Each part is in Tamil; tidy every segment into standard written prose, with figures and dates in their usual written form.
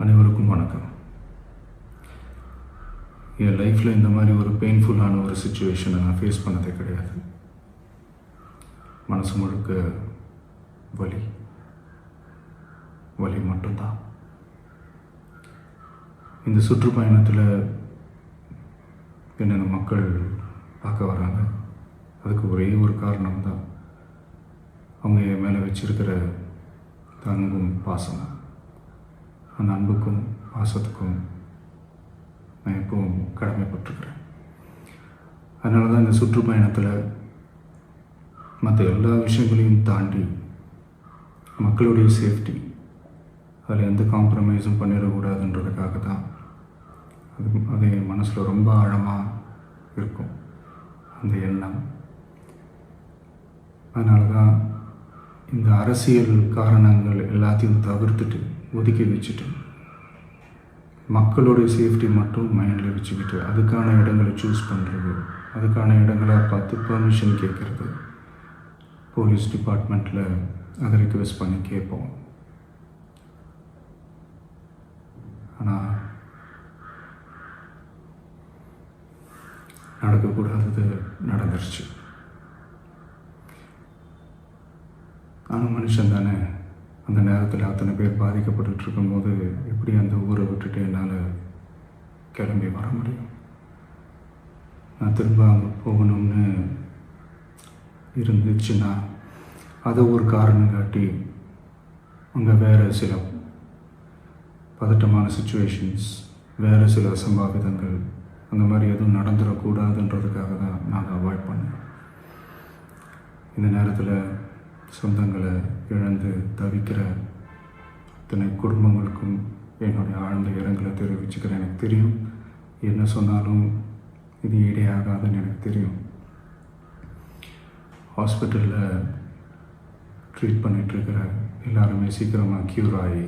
அனைவருக்கும் வணக்கம். என் லைஃப்பில் இந்த மாதிரி ஒரு பெயின்ஃபுல்லான ஒரு சுச்சுவேஷனை நான் ஃபேஸ் பண்ணதே கிடையாது. மனசு முழுக்க வலி வலி மட்டும்தான். இந்த சுற்றுப்பயணத்தில் என்னென்ன மக்கள் பார்க்க வராங்க, அதுக்கு ஒரே ஒரு காரணம் தான் அவங்க என் மேலே வச்சிருக்கிற அன்பும் பாசம். அந்த அன்புக்கும் பாசத்துக்கும் நான் எப்பவும் கடமைப்பட்டிருக்கிறேன். அதனால தான் இந்த சுற்றுப்பயணத்தில் மற்ற எல்லா விஷயங்களையும் தாண்டி மக்களுடைய சேஃப்டி, அதில் எந்த காம்ப்ரமைஸும் பண்ணிடக்கூடாதுன்றதுக்காக தான் அது என் மனசில் ரொம்ப ஆழமாக இருக்கும் அந்த எண்ணம். அதனால தான் இந்த அரசியல் காரணங்கள் எல்லாத்தையும் தவிர்த்துட்டு ஒதுக்கி வச்சுட்டு மக்களுடைய சேஃப்டி மட்டும் மைண்டில் வச்சுக்கிட்டு அதுக்கான இடங்களை சூஸ் பண்ணுறது, அதுக்கான இடங்களை பார்த்து பெர்மிஷன் கேட்குறது, போலீஸ் டிபார்ட்மெண்ட்டில் அதை ரிக்வெஸ்ட் பண்ணி கேட்போம். ஆனால் நடக்கக்கூடாதது நடந்துருச்சு. நானும் மனுஷன் தானே. அந்த நேரத்தில் அத்தனை பேர் பாதிக்கப்பட்டு இருக்கும்போது எப்படி அந்த ஊரை விட்டுட்டு என்னால் கிளம்பி வர முடியும்? நான் திரும்ப அங்கே போகணும்னு இருந்துச்சுன்னா அதை ஒரு காரணம் காட்டி அங்கே வேறு சில பதட்டமான சுச்சுவேஷன்ஸ், வேறு சில அசம்பாவிதங்கள் அந்த மாதிரி எதுவும் நடந்துடக்கூடாதுன்றதுக்காக தான் நான் அவாய்ட் பண்ணேன். இந்த நேரத்தில் சொந்தங்களை இழந்து தவிக்கிற அத்தனை குடும்பங்களுக்கும் என்னுடைய ஆழ்ந்த இரங்கலை தெரிவிச்சுக்கிறேன். எனக்கு தெரியும், என்ன சொன்னாலும் இது ஈடேயாகாதுன்னு எனக்கு தெரியும். ஹாஸ்பிட்டலில் ட்ரீட் பண்ணிகிட்ருக்கிற எல்லாருமே சீக்கிரமாக க்யூர் ஆகி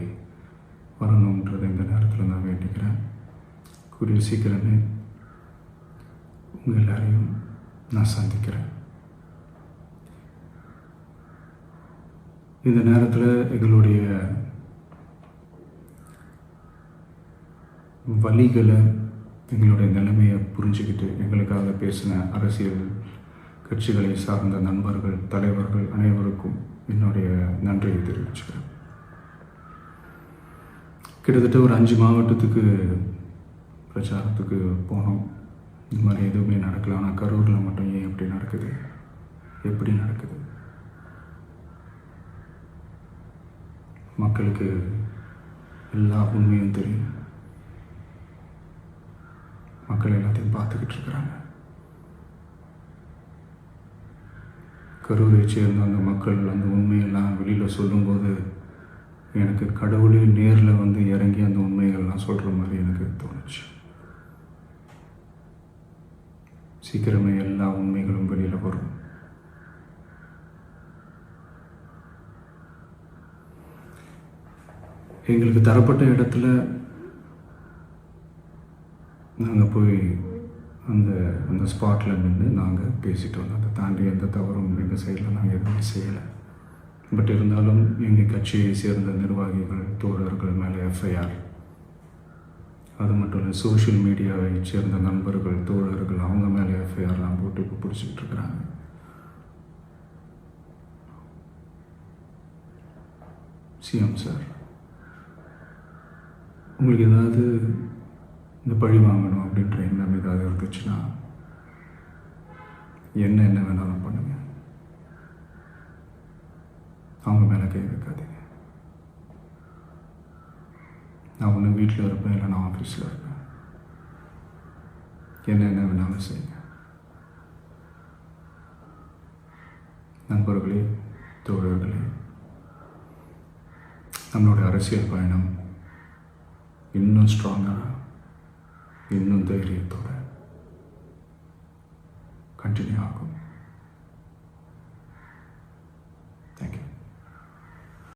வரணுன்றதை இந்த நேரத்தில் நான் வேண்டிக்கிறேன். கூடிய சீக்கிரமே உங்கள் எல்லாரையும் நான் சந்திக்கிறேன். இந்த நேரத்தில் எங்களுடைய வலிகளை, எங்களுடைய நிலைமையை புரிஞ்சுக்கிட்டு எங்களுக்காக பேசின அரசியல் கட்சிகளை சார்ந்த நண்பர்கள், தலைவர்கள் அனைவருக்கும் என்னுடைய நன்றியை தெரிவிச்சுக்கிறேன். கிட்டத்தட்ட ஒரு 5 மாவட்டத்துக்கு பிரச்சாரத்துக்கு போனோம். இந்த மாதிரி எதுவுமே நடக்கல. ஆனால் கரூரில் மட்டும் ஏன் எப்படி நடக்குது, எப்படி நடக்குது? மக்களுக்கு எல்லா உண்மையும் தெரியும். மக்கள் எல்லாத்தையும் பார்த்துக்கிட்டு இருக்கிறாங்க. கரூரை சேர்ந்த அந்த மக்கள் அந்த உண்மையெல்லாம் வெளியில் சொல்லும்போது எனக்கு கடவுளே நேரில் வந்து இறங்கி அந்த உண்மைகள்லாம் சொல்கிற மாதிரி எனக்கு தோணுச்சு. சீக்கிரமே எல்லா உண்மைகளும் வெளியில் வரும். எங்களுக்கு தரப்பட்ட இடத்துல நாங்கள் போய் அந்த ஸ்பாட்டில் நின்று நாங்கள் பேசிட்டு வந்தோம். அதை தாண்டி எந்த தவறும் எங்கள் சைடில் நாங்கள் எதுவுமே செய்யலை. பட் இருந்தாலும் எங்கள் கட்சியை சேர்ந்த நிர்வாகிகள், தோழர்கள் மேலே எஃப்ஐஆர், அது மட்டும் இல்லை சோஷியல் மீடியாவை சேர்ந்த நண்பர்கள், தோழர்கள் அவங்க மேலே எஃப்ஐஆர்லாம் போட்டு இப்போ பிடிச்சிக்கிட்டு இருக்கிறாங்க. சிஎம் சார், உங்களுக்கு ஏதாவது இந்த பழி வாங்கணும் அப்படின்ற எண்ணம் ஏதாவது இருந்துச்சுன்னா என்ன வேணாலும் பண்ணுங்க. அவங்க மேலே கை வைக்காதீங்க. நான் ஒன்று வீட்டில் இருப்பேன், இல்லை நான் ஆஃபீஸில் இருப்பேன். என்ன வேணாலும் செய்யுங்க. நண்பர்களே, தோழர்களே, நம்மளுடைய அரசியல் பயணம் இன்னும் ஸ்ட்ராங்காக, இன்னும் தைரியத்தோட கண்டினியூ ஆகும்.